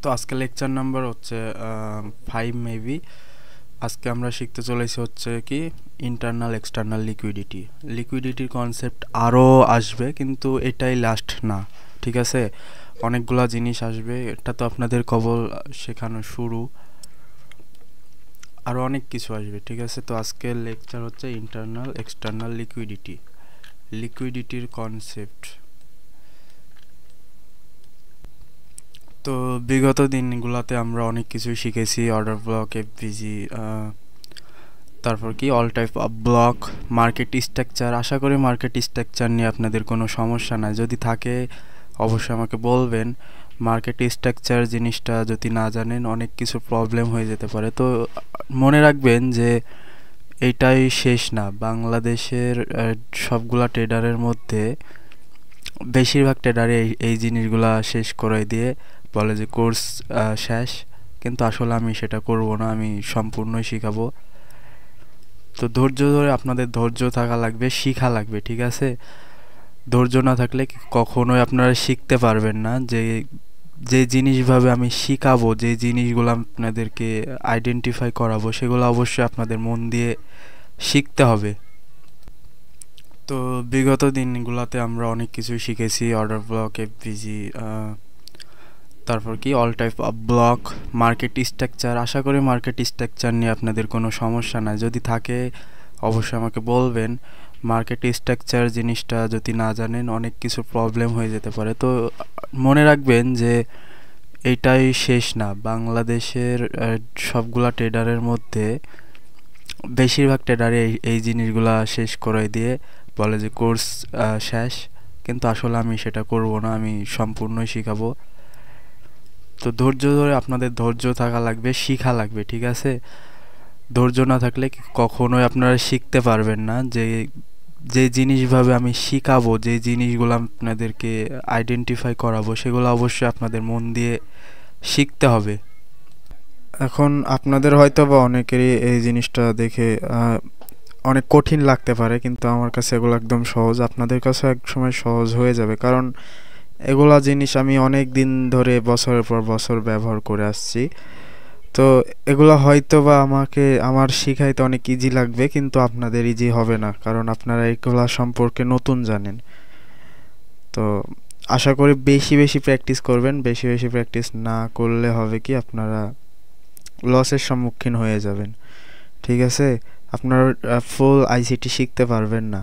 তো আজকে lecture number হচ্ছে 5 মেবি। আজকে আমরা শিখতে চলেছি হচ্ছে কি ইন্টারনাল এক্সটার্নাল লিকুইডিটির কনসেপ্ট আরও আসবে, কিন্তু এটাই লাস্ট না, ঠিক আছে? অনেকগুলা জিনিস আসবে, এটা তো আপনাদের কেবল শেখানো শুরু, আরও অনেক কিছু আসবে, ঠিক আছে? তো আজকের লেকচার হচ্ছে ইন্টারনাল এক্সটার্নাল লিকুইডিটির কনসেপ্ট। তো বিগত দিনগুলোতে আমরা অনেক কিছুই শিখেছি, অর্ডার ব্লক, এফভিজি, তারপর কি all type of block, market structure. আশা করি মার্কেট স্ট্রাকচার নিয়ে আপনাদের কোনো সমস্যা নাই, যদি থাকে অবশ্যই আমাকে বলবেন। মার্কেট স্ট্রাকচার জিনিসটা যদি না জানেন অনেক কিছু প্রবলেম হয়ে যেতে পারে। তো মনে রাখবেন যে এইটাই শেষ না, বাংলাদেশের সবগুলা ট্রেডারের মধ্যে বেশিরভাগ ট্রেডারে এই জিনিসগুলা শেষ করে দিয়ে বলে যে কোর্স শেষ, কিন্তু আসলে আমি সেটা করব না, আমি সম্পূর্ণই শিখাবো। তো ধৈর্য ধরে আপনাদের ধৈর্য থাকা লাগবে, শিখা লাগবে, ঠিক আছে? ধৈর্য না থাকলে কখনোই আপনারা শিখতে পারবেন না। যে জিনিসভাবে আমি শিখাবো, যে জিনিসগুলো আপনাদেরকে আইডেন্টিফাই করাবো, সেগুলো অবশ্যই আপনাদের মন দিয়ে শিখতে হবে। তো বিগত দিনগুলোতে আমরা অনেক কিছুই শিখেছি, অর্ডার ব্লক, এফভিজি, তারপর কি all type of block, market structure. আশা করি মার্কেট স্ট্রাকচার নিয়ে আপনাদের কোনো সমস্যা নাই, যদি থাকে অবশ্যই আমাকে বলবেন। মার্কেট স্ট্রাকচার জিনিসটা যদি না জানেন অনেক কিছু প্রবলেম হয়ে যেতে পারে। তো মনে রাখবেন যে এইটাই শেষ না, বাংলাদেশের সবগুলা ট্রেডারের মধ্যে বেশিরভাগ ট্রেডারে এই জিনিসগুলা শেষ করে দিয়ে বলে যে কোর্স শেষ, কিন্তু আসলে আমি সেটা করব না, আমি সম্পূর্ণই শিখাবো। তো ধৈর্য ধরে আপনাদের ধৈর্য থাকা লাগবে, শিখা লাগবে, ঠিক আছে? ধৈর্য না থাকলে কখনোই আপনারা শিখতে পারবেন না। যে জিনিসভাবে আমি শিখাবো, যে জিনিসগুলো আপনাদেরকে আইডেন্টিফাই করাবো, সেগুলো অবশ্যই আপনাদের মন দিয়ে শিখতে হবে। এখন আপনাদের হয়তো বা অনেকেরই এই জিনিসটা দেখে অনেক কঠিন লাগতে পারে, কিন্তু আমার কাছে এগুলো একদম সহজ, আপনাদের কাছে এক সময় সহজ হয়ে যাবে, কারণ এগুলা জিনিস আমি অনেক দিন ধরে বছরের পর বছর ব্যবহার করে আসছি। তো এগুলো হয়তো বা আমার শিখাইতে অনেক ইজি লাগবে, কিন্তু আপনাদের ইজি হবে না, কারণ আপনারা এগুলা সম্পর্কে নতুন জানেন। তো আশা করি বেশি বেশি প্র্যাকটিস করবেন। বেশি বেশি প্র্যাকটিস না করলে হবে কি আপনারা লসের সম্মুখীন হয়ে যাবেন, ঠিক আছে? আপনারা ফুল আইসিটি শিখতে পারবেন না।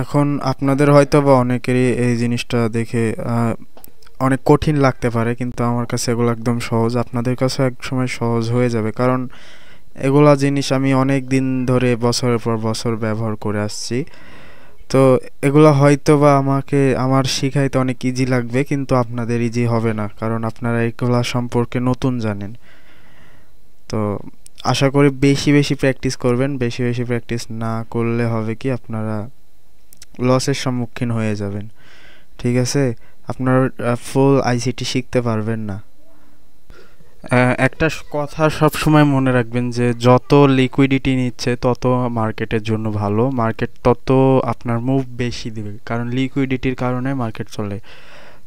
এখন আপনাদের হয়তো বা অনেকেরই এই জিনিসটা দেখে অনেক কঠিন লাগতে পারে, কিন্তু আমার কাছে এগুলো একদম সহজ, আপনাদের কাছে এক সময় সহজ হয়ে যাবে, কারণ এগুলা জিনিস আমি অনেক দিন ধরে বছরের পর বছর ব্যবহার করে আসছি। তো এগুলো হয়তো বা আমার শিখাইতে অনেক ইজি লাগবে, কিন্তু আপনাদের ইজি হবে না, কারণ আপনারা এগুলা সম্পর্কে নতুন জানেন। তো আশা করি বেশি বেশি প্র্যাকটিস করবেন। বেশি বেশি প্র্যাকটিস না করলে হবে কি আপনারা লসের সম্মুখীন হয়ে যাবেন, ঠিক আছে? আপনারা ফুল আইসিটি শিখতে পারবেন না। একটা কথা সব সময় মনে রাখবেন যে যত লিকুইডিটি নিচ্ছে তত মার্কেটের জন্য ভালো, মার্কেট তত আপনার মুভ বেশি দিবে, কারণ লিকুইডিটির কারণে মার্কেট চলে।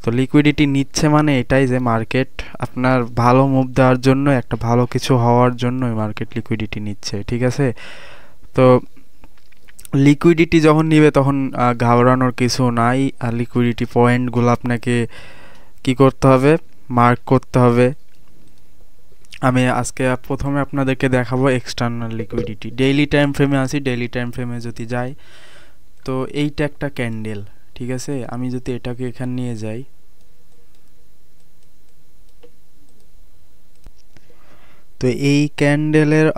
তো লিকুইডিটি নিচ্ছে মানে এটাই যে মার্কেট আপনার ভালো মুভ দেওয়ার জন্য, একটা ভালো কিছু হওয়ার জন্যই মার্কেট লিকুইডিটি নিচ্ছে, ঠিক আছে? তো লিকুইডিটি যখন নিবে তখন ঘাবড়ানোর কিছু নাই। আর লিকুইডিটি পয়েন্টগুলো আপনাকে কি করতে হবে, মার্ক করতে হবে। আমি আজকে প্রথমে আপনাদেরকে দেখাবো এক্সটার্নাল লিকুইডিটি। ডেইলি টাইম ফ্রেমে আছি, ডেইলি টাইম ফ্রেমে যদি যাই, তো এইটা একটা ক্যান্ডেল, ঠিক আছে? আমি যদি এটাকে এখানে নিয়ে যাই, তো এই ক্যান্ডেলের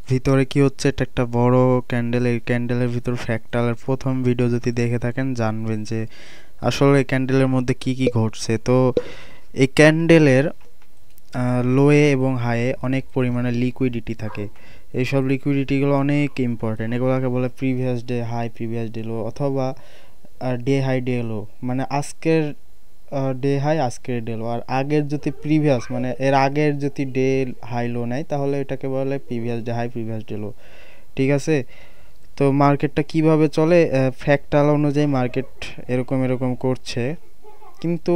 ভিতরে কি হচ্ছে, এটা একটা বড় ক্যান্ডেল। এই ক্যান্ডেলের ভিতর ফ্র্যাকটালের প্রথম ভিডিও যদি দেখে থাকেন জানবেন যে আসলে এই ক্যান্ডেলের মধ্যে কি কি ঘটছে। তো এই ক্যান্ডেলের লোয়ে এবং হাইয়ে অনেক পরিমাণে লিকুইডিটি থাকে। এইসব লিকুইডিটিগুলো অনেক ইম্পর্টেন্ট, এগুলোকে বলে previous day high, previous day low, অথবা ডে হাই ডে লো, মানে আজকের ডে হাই আজকের ডে লো, আর আগের যদি প্রিভিয়াস মানে এর আগের যদি ডে হাই লো নেয় তাহলে এটাকে বলে previous day high, previous day low, ঠিক আছে? তো মার্কেটটা কিভাবে চলে, ফ্র্যাকটাল অনুযায়ী মার্কেট এরকম এরকম করছে। কিন্তু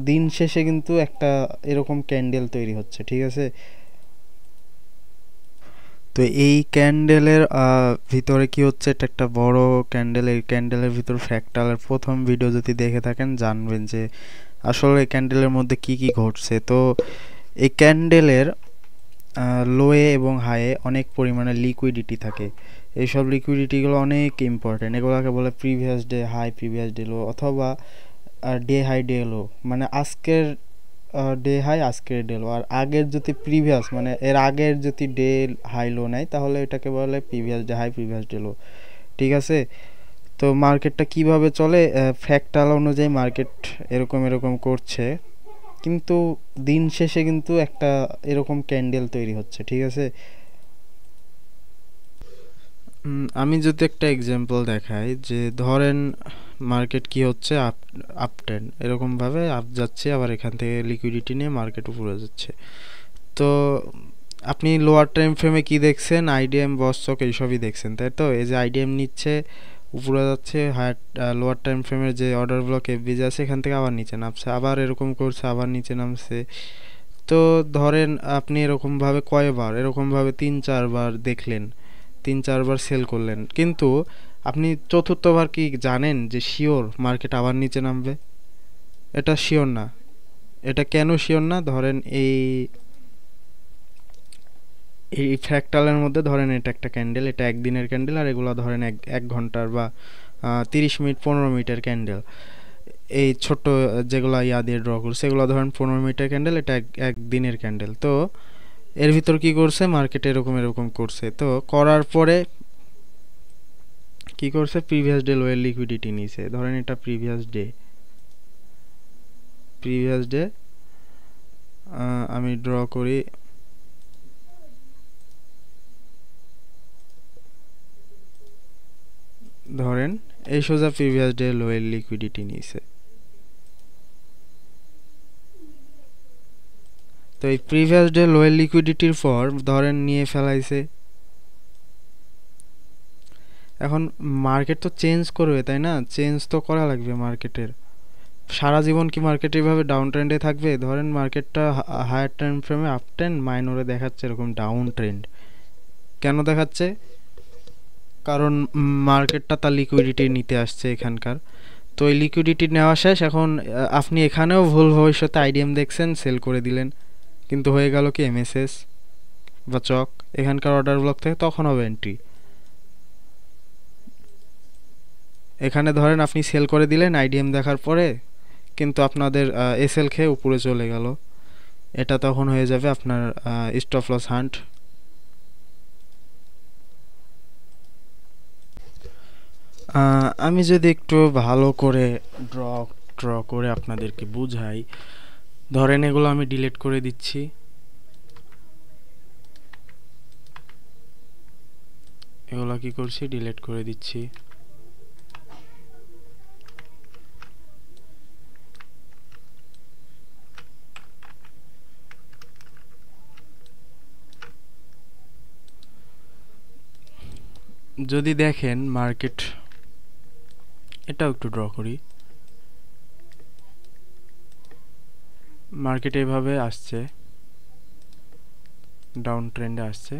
দিন শেষে কিন্তু একটা এরকম ক্যান্ডেল তৈরি হচ্ছে, ঠিক আছে? তো এই ক্যান্ডেলের ভিতরে কি হচ্ছে, এটা একটা বড় ক্যান্ডেল। এই ক্যান্ডেলের ভিতর ফ্র্যাকটালের প্রথম ভিডিও যদি দেখে থাকেন জানবেন যে আসলে এই ক্যান্ডেলের মধ্যে কি কি ঘটছে। তো এই ক্যান্ডেলের লোয়ে এবং হাইয়ে অনেক পরিমাণে লিকুইডিটি থাকে। এইসব লিকুইডিটিগুলো অনেক ইম্পর্টেন্ট, এগুলোকে বলে previous day high, previous day low, অথবা ডে হাই ডে লো। মানে আজকের ডে হাই, আজকের ডে লো। আর আগের যদি প্রিভিয়াস মানে এর আগের যদি ডে হাই লো নেয় তাহলে এটাকে বলে previous day high, previous day low, ঠিক আছে? তো মার্কেটটা কিভাবে চলে, ফ্র্যাকটাল অনুযায়ী মার্কেট এরকম এরকম করছে, কিন্তু দিন শেষে কিন্তু একটা এরকম ক্যান্ডেল তৈরি হচ্ছে, ঠিক আছে? আমি যদি একটা এক্সাম্পল দেখাই, যে ধরেন মার্কেট কি হচ্ছে, আপ ট্রেন্ড এরকমভাবে আপ যাচ্ছে, আবার এখান থেকে লিকুইডিটি নিয়ে মার্কেট উপরে যাচ্ছে। তো আপনি লোয়ার টাইম ফ্রেমে কি দেখছেন, আইডিএম, বস্টক এইসবই দেখছেন, তাই তো? এই যে আইডিএম নিচ্ছে, উপরে যাচ্ছে, হায়ার লোয়ার টাইম ফ্রেমের যে অর্ডার ব্লক এফবিজি আছে এখান থেকে আবার নিচে নামছে, আবার এরকম করছে, আবার নিচে নামছে। তো ধরেন আপনি এরকমভাবে কয়বার, এরকমভাবে 3-4 বার দেখলেন, 3-4 বার সেল করলেন, কিন্তু আপনি চতুর্থবার কি জানেন যে শিওর মার্কেট আবার নিচে নামবে? এটা শিওর না। এটা কেন শিওর না? ধরেন এই এই ফ্র্যাকটালের মধ্যে ধরেন এটা একটা ক্যান্ডেল, এটা একদিনের ক্যান্ডেল, আর এগুলো ধরেন এক ঘন্টার বা 30 মিনিট 15 মিনিটের ক্যান্ডেল। এই ছোট্ট যেগুলো ইয়া দিয়ে ড্র করছে এগুলো ধরেন 15 মিনিটের ক্যান্ডেল, এটা এক দিনের ক্যান্ডেল। তো এর ভিতর কি করছে, মার্কেট এরকম এরকম করছে। তো করার পরে কি করছে, প্রিভিয়াস ডে লোয়ের লিকুইডিটি নিছে। ধরেন এটা প্রিভিয়াস ডে, প্রিভিয়াস ডে আমি ড্র করি, ধরেন এই সোজা প্রিভিয়াস ডে লোয়ের লিকুইডিটি নিছে। তো এই প্রিভিয়াস ডে লোয়ের লিকুইডিটির পর ধরেন নিয়ে ফেলাইছে। এখন মার্কেট তো চেঞ্জ করবে, তাই না? চেঞ্জ তো করা লাগবে মার্কেটের। সারা জীবন কি মার্কেট এইভাবে ডাউন ট্রেন্ডে থাকবে? ধরেন মার্কেটটা হায়ার টাইম ফ্রেমে আপ ট্রেন্ড, মাইনরে দেখাচ্ছে এরকম ডাউন ট্রেন্ড। কেন দেখাচ্ছে? কারণ মার্কেটটা তার লিকুইডিটি নিতে আসছে এখানকার। তো এই লিকুইডিটি নেওয়া শেষ। এখন আপনি এখানেও ভুল ভবিষ্যতে আইডিএম দেখছেন, সেল করে দিলেন, কিন্তু হয়ে গেল কি এমএসএস বা চক, এখানকার অর্ডার ব্লক থেকে তখন হবে এন্ট্রি। এখানে ধরেন আপনি সেল করে দিলেন আইডিএম দেখার পরে, কিন্তু আপনাদের এসএল খেয়ে উপরে চলে গেল, এটা তখন হয়ে যাবে আপনার স্টপ লস হান্ট। আমি যদি একটু ভালো করে ড্র ড্র করে আপনাদেরকে বুঝাই, ধরেন এগুলো আমি ডিলিট করে দিচ্ছি, এগুলো কি করছি, ডিলিট করে দিচ্ছি। যদি দেখেন মার্কেট, এটাও একটু ড্র করি, মার্কেট এভাবে আসছে, ডাউন ট্রেন্ডে আসছে,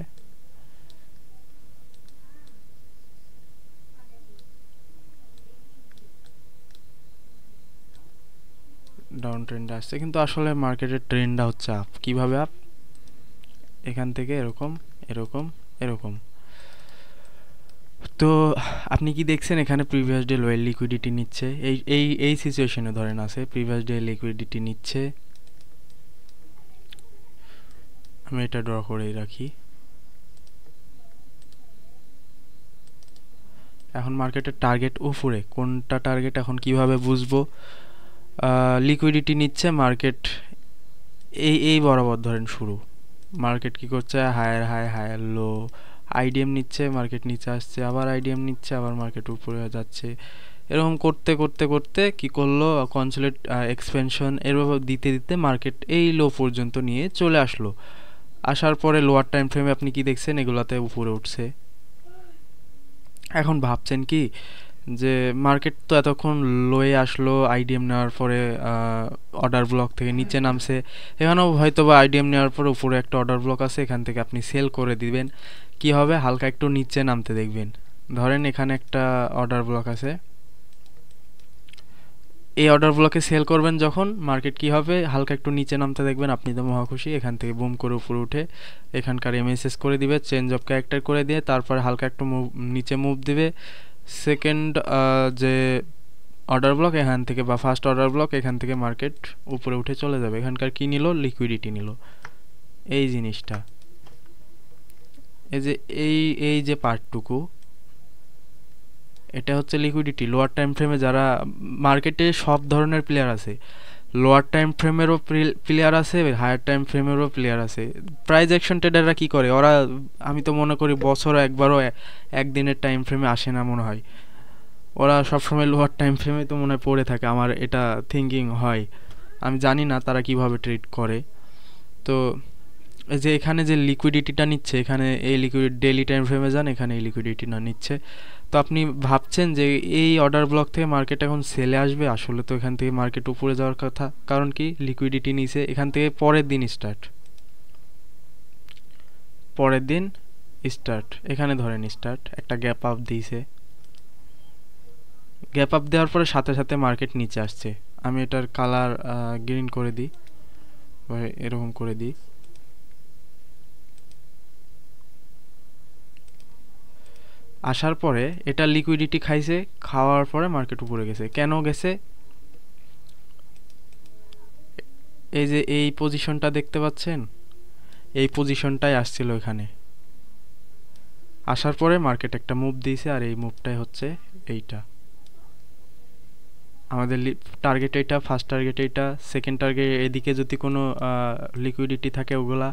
ডাউন ট্রেন্ডে আসছে, কিন্তু আসলে মার্কেটের ট্রেন্ডটা হচ্ছে আপ। কিভাবে আপ? এখান থেকে এরকম এরকম এরকম। তো আপনি কি দেখছেন, এখানে প্রিভিয়াস ডে লোয়ের লিকুইডিটি নিচ্ছে, এই সিচুয়েশনে ধরেন আছে, প্রিভিয়াস ডে লিকুইডিটি নিচ্ছে। আমি এটা ড্র করেই রাখি। এখন মার্কেটের টার্গেট উপরে, কোনটা টার্গেট এখন কিভাবে বুঝবো? লিকুইডিটি নিচ্ছে মার্কেট, এই বরাবর ধরেন শুরু, মার্কেট কি করছে, higher high, higher low, IDM নিচ্ছে, মার্কেট নিচে আসছে, আবার আইডিএম নিচ্ছে, আবার মার্কেট উপরে যাচ্ছে। এরকম করতে করতে করতে কি করলো, কনসোলিডেট এক্সপেনশন এরভাবে দিতে দিতে মার্কেট এই লো পর্যন্ত নিয়ে চলে আসলো। আসার পরে লোয়ার টাইম ফ্রেমে আপনি কি দেখছেন, এগুলাতে উপরে উঠছে। এখন ভাবছেন কি যে মার্কেট তো এতক্ষণ লোয়ে আসলো, আইডিএম নেওয়ার পরে অর্ডার ব্লক থেকে নিচে নামছে, এখানেও হয়তো বা আইডিএম নেওয়ার পরে উপরে একটা অর্ডার ব্লক আছে, এখান থেকে আপনি সেল করে দিবেন। কি হবে, হালকা একটু নিচে নামতে দেখবেন। ধরেন এখানে একটা অর্ডার ব্লক আছে, এই অর্ডার ব্লকে সেল করবেন যখন, মার্কেট কি হবে, হালকা একটু নিচে নামতে দেখবেন, আপনি তো মহা খুশি, এখান থেকে বুম করে উপরে উঠে এখানকার এমএসএস করে দিবে, চেঞ্জ অফ ক্যারেক্টার করে দিয়ে তারপরে হালকা একটু নিচে মুভ দিবে। সেকেন্ড যে অর্ডার ব্লক এখান থেকে বা ফার্স্ট অর্ডার ব্লক এখান থেকে মার্কেট উপরে উঠে চলে যাবে। এখানকার কি নিল, লিকুইডিটি নিল। এই জিনিসটা, এই যে এই যে পার্টটুকু, এটা হচ্ছে লিকুইডিটি। লোয়ার টাইম ফ্রেমে যারা, মার্কেটে সব ধরনের প্লেয়ার আছে, লোয়ার টাইম ফ্রেমেরও প্লেয়ার আছে, হায়ার টাইম ফ্রেমেরও প্লেয়ার আছে। প্রাইজ অ্যাকশন ট্রেডাররা কি করে, ওরা আমি তো মনে করি বছরে একবারও একদিনের টাইম ফ্রেমে আসে না মনে হয়, ওরা সবসময় লোয়ার টাইম ফ্রেমে তো মনে হয় পড়ে থাকে, আমার এটা থিঙ্কিং হয়। আমি জানি না তারা কিভাবে ট্রেড করে। তো এই যে এখানে যে লিকুইডিটিটা নিচ্ছে, এখানে এই লিকুইড ডেইলি টাইম ফ্রেমে যান, এখানে এই লিকুইডিটিটা নিচ্ছে। তো আপনি ভাবছেন যে এই অর্ডার ব্লক থেকে মার্কেট এখন সেলে আসবে, আসলে তো এখান থেকে মার্কেট উপরে যাওয়ার কথা, কারণ কি লিকুইডিটি নিছে। এখান থেকে পরের দিন স্টার্ট, পরের দিন স্টার্ট, এখানে ধরেন স্টার্ট, একটা গ্যাপ আপ দিয়েছে, গ্যাপ আপ দেওয়ার পরে সাথে সাথে মার্কেট নিচে আসছে। আমি এটার কালার গ্রিন করে দিই, এরকম করে দিই। আসার পরে এটা লিকুইডিটি খাইছে, খাওয়ার পরে মার্কেট উপরে গেছে। কেন গেছে, এই যে এই পজিশনটা দেখতে পাচ্ছেন, এই পজিশনটাই আসছিল এখানে, আসার পরে মার্কেট একটা মুভ দিয়েছে, আর এই মুভটাই হচ্ছে এইটা আমাদের টার্গেট। এইটা ফার্স্ট টার্গেট, এইটা সেকেন্ড টার্গেট, এদিকে যদি কোনো লিকুইডিটি থাকে ওগুলা,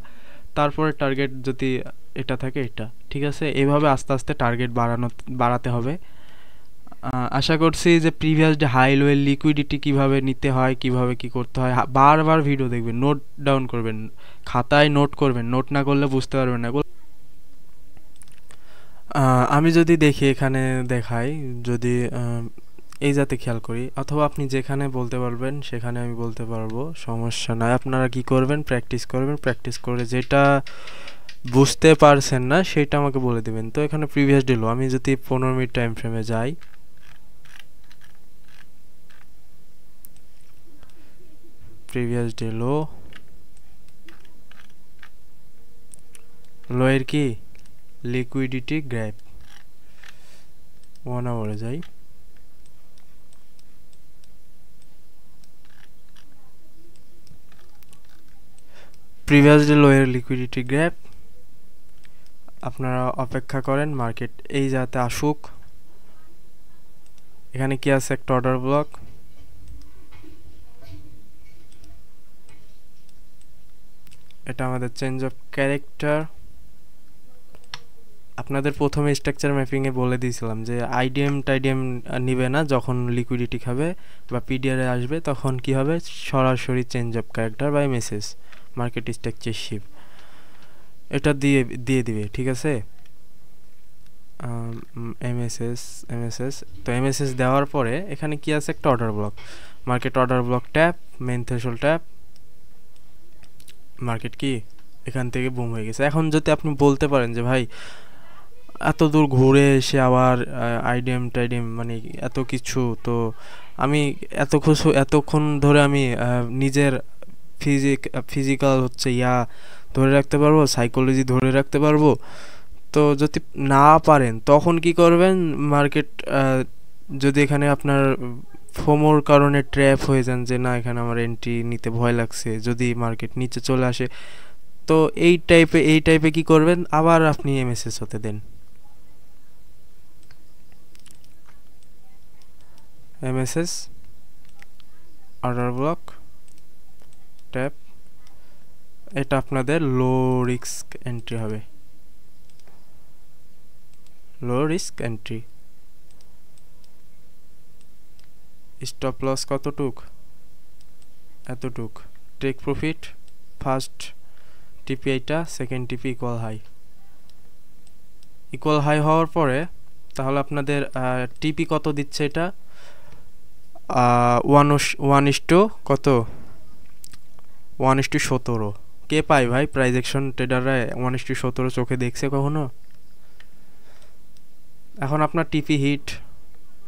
তারপরে টার্গেট যদি এটা থাকে এটা, ঠিক আছে। এইভাবে আস্তে আস্তে টার্গেট বাড়াতে হবে। আশা করছি যে প্রিভিয়াস ডে হাই লোয়ের লিকুইডিটি কিভাবে নিতে হয়, কিভাবে কি করতে হয়, বারবার ভিডিও দেখবেন, নোট ডাউন করবেন, খাতায় নোট করবেন, নোট না করলে বুঝতে পারবেন না। আমি যদি দেখি এখানে দেখাই, যদি এই যাতে খেয়াল করি, অথবা আপনি যেখানে বলতে পারবেন সেখানে আমি বলতে পারবো, সমস্যা নাই। আপনারা কি করবেন, প্র্যাকটিস করবেন, প্র্যাকটিস করে যেটা বুঝতে পারছেন না সেটা আমাকে বলে দেবেন। তো এখানে প্রিভিয়াস ডে লো, আমি যদি 15 মিনিট টাইম ফ্রেমে যাই, প্রিভিয়াস ডে লো, লো এর কি লিকুইডিটি গ্যাপ, 1 আওয়ারে যাই, প্রিভিয়াস ডে লো এর লিকুইডিটি গ্যাপ। আপনারা অপেক্ষা করেন মার্কেট এই যাতে আসুক। এখানে কি আছে, একটা অর্ডার ব্লক, এটা আমাদের চেঞ্জ অফ ক্যারেক্টার। আপনাদের প্রথমে স্ট্রাকচার ম্যাপিংয়ে বলে দিয়েছিলাম যে আইডিএম টাইডিএম নিবে না, যখন লিকুইডিটি খাবে বা পিডিআরে আসবে তখন কি হবে, সরাসরি change of character by message market structure ship, এটা দিয়ে দিবে, ঠিক আছে। এমএসএস তো এমএসএস দেওয়ার পরে এখানে কি আছে, একটা order block, market order block tap, main threshold tap, market কি এখান থেকে বুম হয়ে গেছে। এখন যদি আপনি বলতে পারেন যে ভাই এত দূর ঘুরে এসে আবার আইডিএম টাইডিএম মানে এত কিছু, তো আমি এতক্ষণ ধরে আমি নিজের ফিজিক্যাল হচ্ছে ধরে রাখতে পারবো, সাইকোলজি ধরে রাখতে পারবো। তো যদি না পারেন তখন কি করবেন, মার্কেট যদি এখানে আপনার ফোমোর কারণে ট্র্যাপ হয়ে যান যে না এখানে আমার এন্ট্রি নিতে ভয় লাগছে, যদি মার্কেট নিচে চলে আসে, তো এই টাইপে কি করবেন, আবার আপনি এমএসএস হতে দেন, এমএসএস অর্ডার ব্লক ট্যাপ, এটা আপনাদের লো রিস্ক এন্ট্রি হবে, low risk entry. Stop loss কতটুক, এতটুক। টেক প্রফিট, ফার্স্ট টিপি এইটা, সেকেন্ড টিপি ইকুয়াল হাই হওয়ার পরে তাহলে আপনাদের টিপি কত দিচ্ছে এটা? 1:1 কত 1:17। কে পায় ভাই? প্রাইস অ্যাকশন ট্রেডাররা 1:17 চোখে দেখছে কখনো? এখন আপনার টিপি হিট,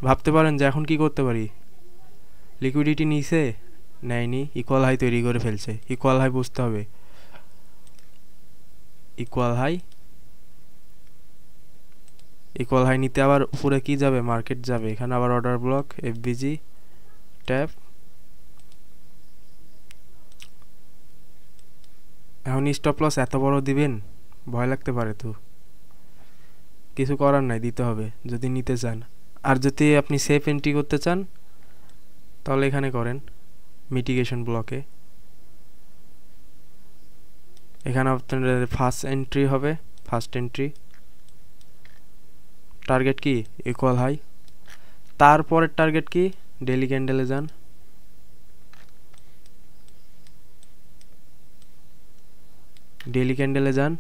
ভাবতে পারেন যে এখন কি করতে পারি। লিকুইডিটি নিছে, নেয়নি, ইকুয়াল হাই তৈরি করে ফেলছে। ইকুয়াল হাই বুঝতে হবে, ইকুয়াল হাই। ইকুয়াল হাই নিতে আবার উপরে কি যাবে? মার্কেট যাবে। এখানে আবার অর্ডার ব্লক, এফবিজি ট্যাপ। এখন স্টপ লস এত বড় দিবেন, ভয় লাগতে পারে। তো কিছু করার নাই, দিতে হবে যদি নিতে চান। আর যদি আপনি সেফ এন্ট্রি করতে চান তাহলে এখানে করেন মিটিগেশন ব্লকে। এখানে আপনাদের ফার্স্ট এন্ট্রি হবে, ফার্স্ট এন্ট্রি। টার্গেট কি? Equal high. তারপরের টার্গেট কি? ডেইলি ক্যান্ডেলে যান, ডেইলি ক্যান্ডেলে যান।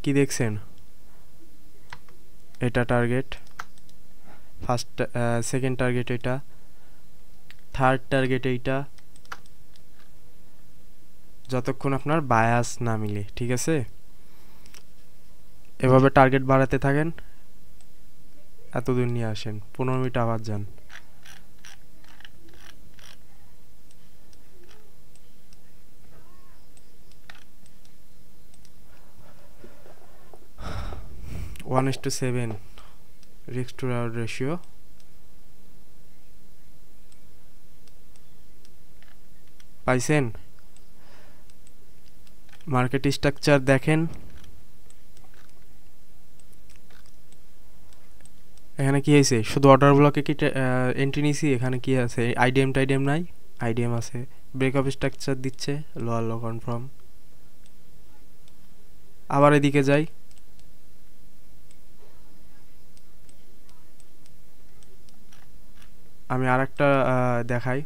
কি দেখছেন? এটা টার্গেট, ফার্স্ট সেকেন্ড টার্গেট এটা, থার্ড টার্গেট এইটা, যতক্ষণ আপনার বায়াস না মিলে। ঠিক আছে, এভাবে টার্গেট বাড়াতে থাকেন, এতদূর নিয়ে আসেন। 15 মিনিট আবার যান। One is to 7 risk to reward ratio. পাইছেন? মার্কেট স্ট্রাকচার দেখেন, এখানে কি হয়েছে? শুধু অর্ডার ব্লকে কি এন্ট্রি নিছি? এখানে কি আছে? আইডিএম টাইডিএম নাই, আইডিএম আছে। ব্রেকআপ স্ট্রাকচার দিচ্ছে, লোয়ার লো কনফার্ম। আবার এদিকে যাই, আমি আরেকটা দেখাই।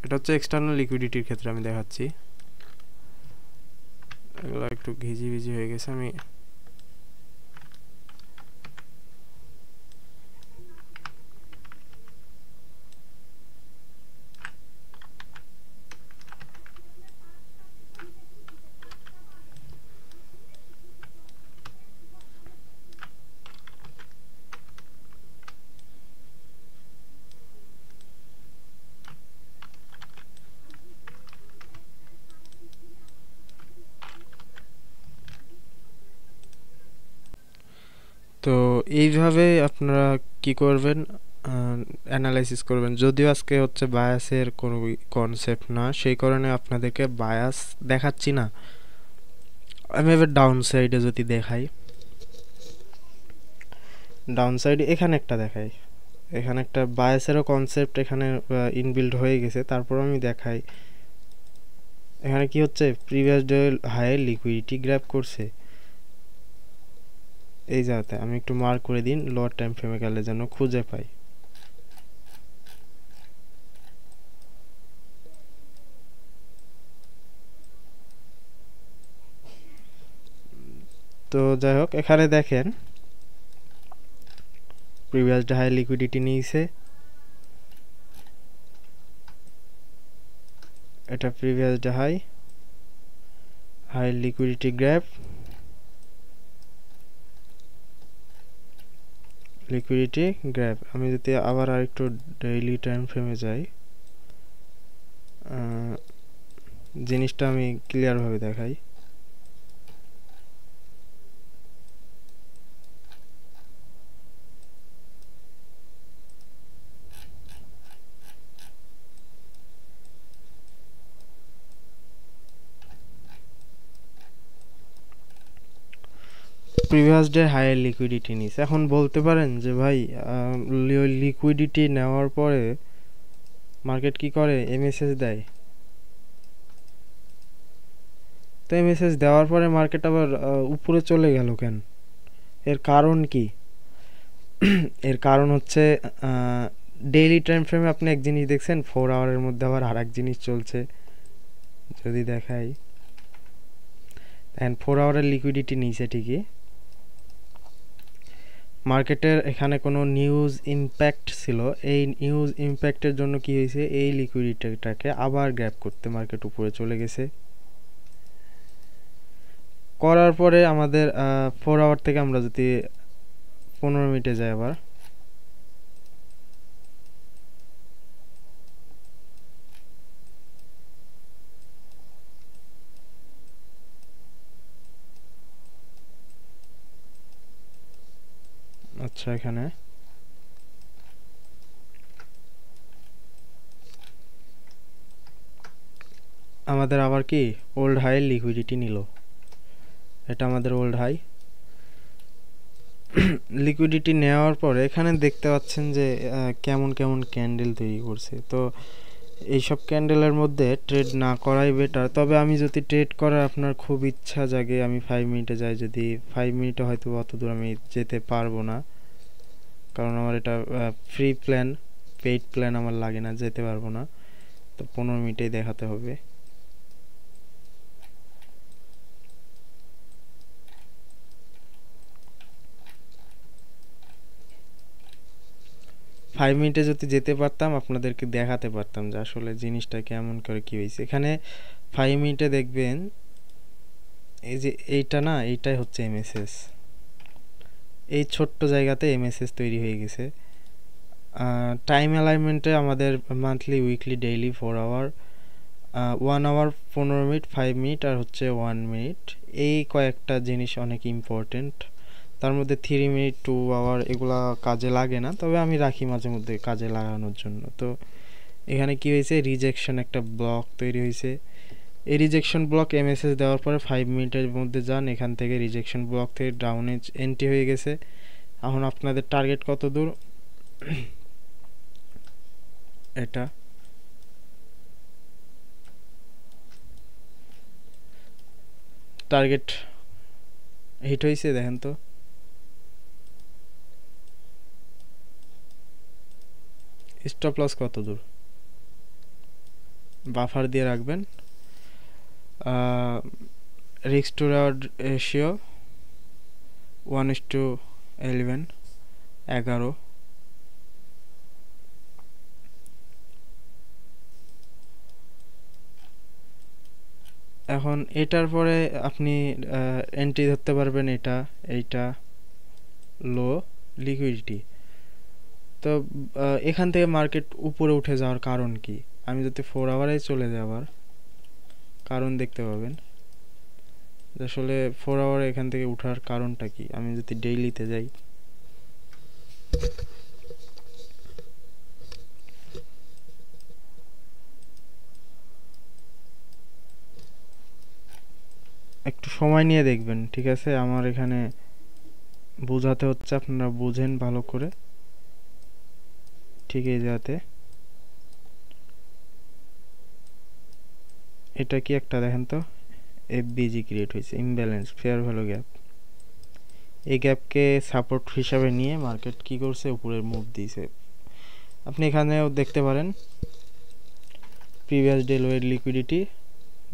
এটা হচ্ছে এক্সটার্নাল লিকুইডিটির ক্ষেত্রে আমি দেখাচ্ছি। এগুলো একটু ঘিজি ভিজি হয়ে গেছে, আমি তো এইভাবে আপনারা কি করবেন, অ্যানালাইসিস করবেন। যদিও আজকে হচ্ছে বায়াসের কোনো কনসেপ্ট না, সেই কারণে আপনাদেরকে বায়াস দেখাচ্ছি না। আমি এবার ডাউন সাইডে যদি দেখাই, ডাউন সাইডে এখানে একটা দেখাই, এখানে একটা বায়াসেরও কনসেপ্ট এখানে ইনবিল্ড হয়ে গেছে। তারপর আমি দেখাই এখানে কি হচ্ছে। Previous day high liquidity grab করছে, এই জায়গাতে আমি একটু মার্ক করে দিন, লোয়ার টাইম ফ্রেমে গেলে যেন খুঁজে পাই। তো যাই হোক, এখানে দেখেন প্রিভিয়াস ডে হাই লিকুইডিটি নিয়েছে, এটা previous day high, high liquidity grab, liquidity grab. আমি যদি আবার আরেকটু ডেইলি টাইম ফ্রেমে যাই, জিনিসটা আমি ক্লিয়ারভাবে দেখাই। প্রিভিয়াস ডে হায়ার লিকুইডিটি নিস। এখন বলতে পারেন যে ভাই লিকুইডিটি নেওয়ার পরে মার্কেট কি করে? এমএসএস দেয়। তো এমএসএস দেওয়ার পরে মার্কেট আবার উপরে চলে গেল কেন? এর কারণ কি? এর কারণ হচ্ছে ডেইলি টাইম ফ্রেমে আপনি এক জিনিস দেখছেন, 4 আওয়ারের মধ্যে আবার আর এক জিনিস চলছে। যদি দেখাই অ্যান্ড 4 আওয়ারের লিকুইডিটি নিচে ঠিকই। মার্কেটের এখানে কোনো নিউজ ইম্প্যাক্ট ছিল, এই নিউজ ইম্প্যাক্টের জন্য কি হয়েছে, এই লিকুইডিটিটাকে আবার গ্র্যাব করতে মার্কেট উপরে চলে গেছে। করার পরে আমাদের 4 আওয়ার থেকে আমরা যদি 15 মিনিটে যাই আবার, আচ্ছা এখানে আমাদের আবার কি ওল্ড হাই লিকুইডিটি নিল, এটা আমাদের ওল্ড হাই লিকুইডিটি নেওয়ার পরে এখানে দেখতে পাচ্ছেন যে কেমন কেমন ক্যান্ডেল তৈরি করছে। তো এইসব ক্যান্ডেলের মধ্যে ট্রেড না করাই বেটার। তবে আমি যদি ট্রেড করার আপনার খুব ইচ্ছা জাগে, আমি 5 মিনিটে যাই, যদি 5 মিনিটে হয়তো অত দূর আমি যেতে পারবো না, কারণ আমার এটা ফ্রি প্ল্যান, পেইড প্ল্যান আমার লাগে না, যেতে পারবো না। তো 15 মিনিটেই দেখাতে হবে। ফাইভ মিনিটে যদি যেতে পারতাম আপনাদেরকে দেখাতে পারতাম যে আসলে জিনিসটা কেমন করে কি হয়েছে। এখানে 5 মিনিটে দেখবেন এই যে এইটা না, এইটাই হচ্ছে এমএসএস, এই ছোট্ট জায়গাতে এমএসএস তৈরি হয়ে গেছে। টাইম অ্যালাইনমেন্টে আমাদের monthly, weekly, daily 4 hour, 1 hour 15 minute, 5 minute আর হচ্ছে 1 মিনিট, এই কয়েকটা জিনিস অনেক ইম্পর্টেন্ট। তার মধ্যে 3 মিনিট, 2 আওয়ার এগুলা কাজে লাগে না, তবে আমি রাখি মাঝে মধ্যে কাজে লাগানোর জন্য। তো এখানে কি হয়েছে, রিজেকশন একটা ব্লক তৈরি হয়েছে। এই রিজেকশন ব্লক এমএসএস দেওয়ার পরে 5 মিনিটের মধ্যে যান, এখান থেকে রিজেকশন ব্লক থেকে ডাউনে এন্ট্রি হয়ে গেছে। এখন আপনাদের টার্গেট কত দূর, এটা টার্গেট হিট হয়েছে, দেখেন তো স্টপ লস কত দূর, বাফার দিয়ে রাখবেন। Risk to reward ratio 1:11, 11। এখন এটার পরে আপনি এন্ট্রি ধরতে পারবেন, এইটা লো লিকুইডিটি। তো এখান থেকে মার্কেট উপরে উঠে যাওয়ার কারণ কি, আমি যদি 4 আওয়ারে চলে যাওয়ার কারণ দেখতে পাবেন আসলে 4 আওয়ারে এখান থেকে উঠার কারণটা কি। আমি যদি ডেইলিতে যাই, একটু সময় নিয়ে দেখবেন, ঠিক আছে? আমার এখানে বোঝাতে হচ্ছে, আপনারা বুঝেন ভালো করে। ঠিক এই যাতে এটা কি একটা দেখেন তো, এফবিজি ক্রিয়েট হয়েছে, ইমব্যালেন্স ফেয়ার ভ্যালু গ্যাপ। এই গ্যাপকে সাপোর্ট হিসাবে নিয়ে মার্কেট কি করছে, উপরের মুভ দিয়েছে। আপনি এখানেও দেখতে পারেন প্রিভিয়াস ডে লোয়ের লিকুইডিটি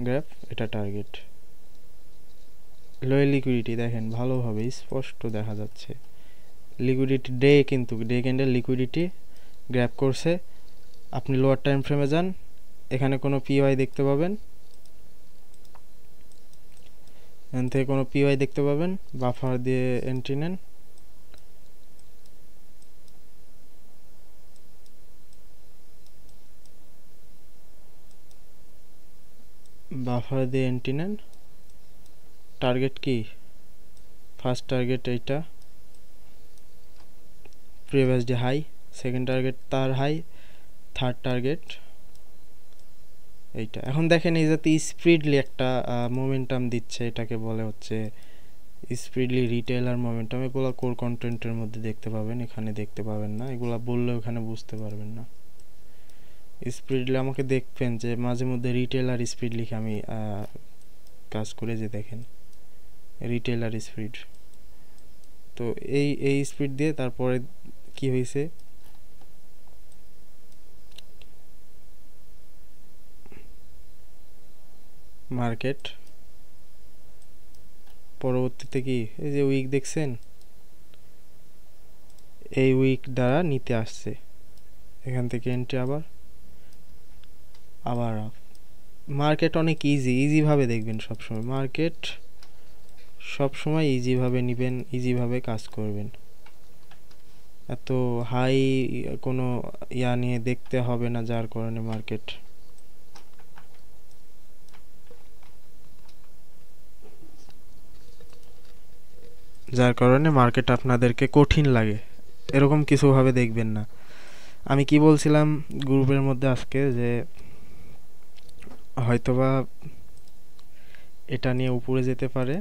গ্রাফ, এটা টার্গেট লোয়ের লিকুইডিটি দেখেন ভালোভাবে স্পষ্ট দেখা যাচ্ছে। লিকুইডিটি ডে, কিন্তু ডে ক্যান্ডেল লিকুইডিটি গ্র্যাব করছে। আপনি লোয়ার টাইম ফ্রেমে যান, এখানে কোনো পিওয়াই দেখতে পাবেন, এখান থেকে কোনো পিওয়াই দেখতে পাবেন, বাফার দিয়ে এন্ট্রি নেন। বাফার দিয়ে এন্ট্রি নেন। টার্গেট কি, ফার্স্ট টার্গেট এইটা, previous day high, second target তার হাই, থার্ড টার্গেট এইটা। এখন দেখেন এই যাতে স্পিডলি একটা মোমেন্টাম দিচ্ছে, এটাকে বলে হচ্ছে স্পিডলি রিটেলার মোমেন্টাম। এগুলো কোর কন্টেন্টের মধ্যে দেখতে পাবেন, এখানে দেখতে পাবেন না, এগুলো বললেও এখানে বুঝতে পারবেন না। স্পিডলি আমাকে দেখবেন যে মাঝে মধ্যে রিটেলার স্পিড লিখে আমি কাজ করে, যে দেখেন রিটেলার স্পিড। তো এই স্পিড দিয়ে তারপরে কি হয়েছে, মার্কেট পরবর্তীতে কি এই যে উইক দেখছেন, এই উইক দ্বারা নিতে আসছে, এখান থেকে এন্ট্রি আবার আবার আপ। মার্কেট অনেক ইজিভাবে দেখবেন সবসময়, মার্কেট সবসময় ইজিভাবে নেবেন, ইজিভাবে কাজ করবেন, এত হাই কোনো ইয়া নিয়ে দেখতে হবে না, যার কারণে মার্কেট আপনাদেরকে কঠিন লাগে, এরকম কিছুভাবে দেখবেন না। আমি কি বলছিলাম গ্রুপের মধ্যে আজকে, যে হয়তোবা এটা নিয়ে উপরে যেতে পারে,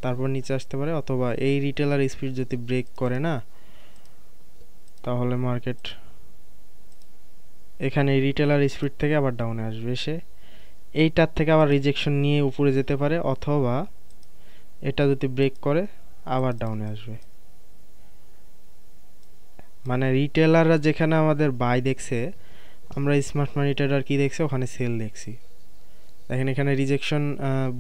তারপর নিচে আসতে পারে, অথবা এই রিটেলার স্পিড যদি ব্রেক করে না, তাহলে মার্কেট এখানে রিটেলার স্পিড থেকে আবার ডাউনে আসবে, এসে এইটার থেকে আবার রিজেকশন নিয়ে উপরে যেতে পারে, অথবা এটা যদি ব্রেক করে আবার ডাউনে আসবে। মানে রিটেলাররা যেখানে আমাদের বাই দেখছে, আমরা স্মার্ট মানি ট্রেডার কি দেখছি, ওখানে সেল দেখছি। দেখেন এখানে রিজেকশন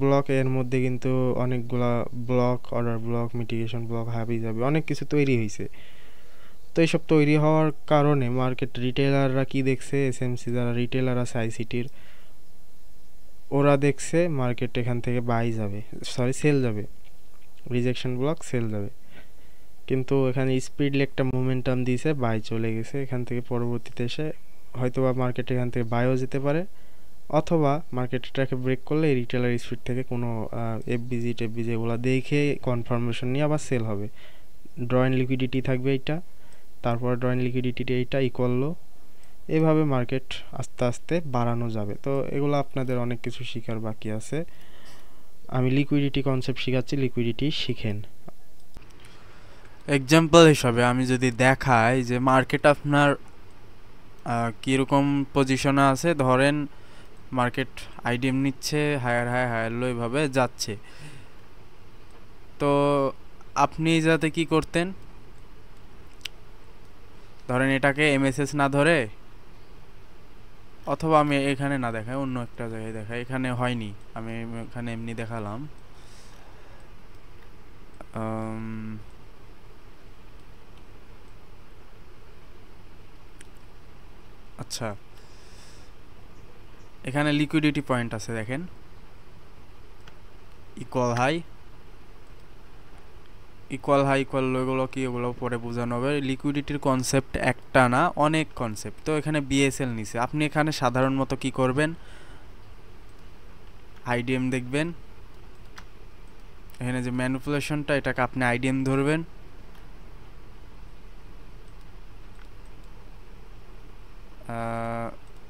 ব্লক, এর মধ্যে কিন্তু অনেকগুলা block, order block, mitigation block, হাবি যাবে, অনেক কিছু তৈরি হয়েছে। তো এইসব তৈরি হওয়ার কারণে মার্কেট রিটেলাররা কি দেখছে, এসএমসি যারা রিটেলার আছে আইসিটির, ওরা দেখছে মার্কেট এখান থেকে বাই যাবে, সরি সেল যাবে, রিজেকশন ব্লক সেল যাবে, কিন্তু এখানে স্পিডলি একটা মোমেন্টাম দিয়েছে, বাই চলে গেছে এখান থেকে। পরবর্তীতে এসে হয়তোবা মার্কেট এখান থেকে বাইও যেতে পারে, অথবা মার্কেটটাকে ব্রেক করলে এই রিটেলার স্পিড থেকে কোনো এফবিজি টেফবিজি এগুলো দেখে কনফার্মেশন নিয়ে আবার সেল হবে। ড্রয়িং লিকুইডিটি থাকবে এইটা, তারপর ড্রয়িং লিকুইডিটি এইটা ইকুয়াল লো, এইভাবে মার্কেট আস্তে আস্তে বাড়ানো যাবে। তো এগুলো আপনাদের অনেক কিছু শেখার বাকি আছে, আমি লিকুইডিটি কনসেপ্ট শেখাচ্ছি, লিকুইডিটি শিখেন। এক্সাম্পল হিসাবে আমি যদি দেখাই যে মার্কেট আপনার কীরকম পজিশনে আছে, ধরেন মার্কেট আইডিএম নিচ্ছে, হায়ার হাই হায়ার লো এভাবে যাচ্ছে, তো আপনি যাতে কি করতেন, ধরেন এটাকে এমএসএস না ধরে, অথবা আমি এখানে না দেখাই, অন্য একটা জায়গায় দেখাই, এখানে হয়নি, আমি এখানে এমনি দেখালাম। আচ্ছা, এখানে লিকুইডিটি পয়েন্ট আছে, দেখেন ইকুয়াল হাই ইকুয়াল লো, এগুলো কি, এগুলো পরে বোঝানো হবে। লিকুইডিটির কনসেপ্ট একটা না, অনেক কনসেপ্ট। তো এখানে বিএসএল নিছে, আপনি এখানে সাধারণ মতো কি করবেন, আইডিএম দেখবেন, এখানে যে ম্যানিপুলেশনটা, এটাকে আপনি আইডিএম ধরবেন,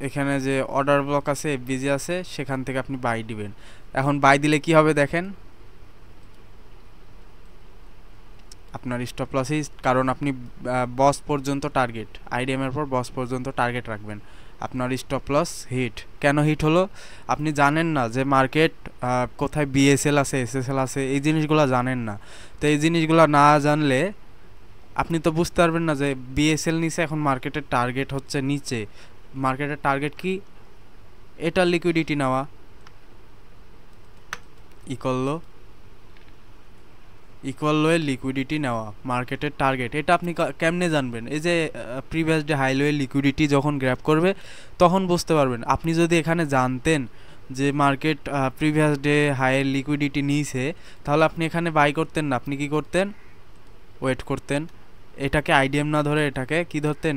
এখানে যে অর্ডার ব্লক আছে, এফবিজি আছে, সেখান থেকে আপনি বাই দিবেন। এখন বাই দিলে কি হবে দেখেন, আপনার স্টপ লসই, কারণ আপনি বস পর্যন্ত টার্গেট, আইডিএম এর পর বস পর্যন্ত টার্গেট রাখবেন, আপনার স্টপ লস হিট। কেন হিট হলো, আপনি জানেন না যে মার্কেট কোথায় বিএসএল আছে, এসএসএল আছে, এই জিনিসগুলো জানেন না। তো এই জিনিসগুলো না জানলে আপনি তো বুঝতে পারবেন না যে বিএসএল নিচে, এখন মার্কেটের টার্গেট হচ্ছে নিচে, মার্কেটের টার্গেট কি, এটা লিকুইডিটি নেওয়া, ইকুয়াল লোয়ের লিকুইডিটি নেওয়া, মার্কেটের টার্গেট। এটা আপনি কেমনে জানবেন, এই যে প্রিভিয়াস ডে হাই লোয়ের লিকুইডিটি যখন গ্র্যাব করবে তখন বুঝতে পারবেন। আপনি যদি এখানে জানতেন যে মার্কেট প্রিভিয়াস ডে হাইয়ের লিকুইডিটি নিয়েছে, তাহলে আপনি এখানে বাই করতেন না, আপনি কি করতেন, ওয়েট করতেন, এটাকে আইডিএম না ধরে এটাকে কি ধরতেন,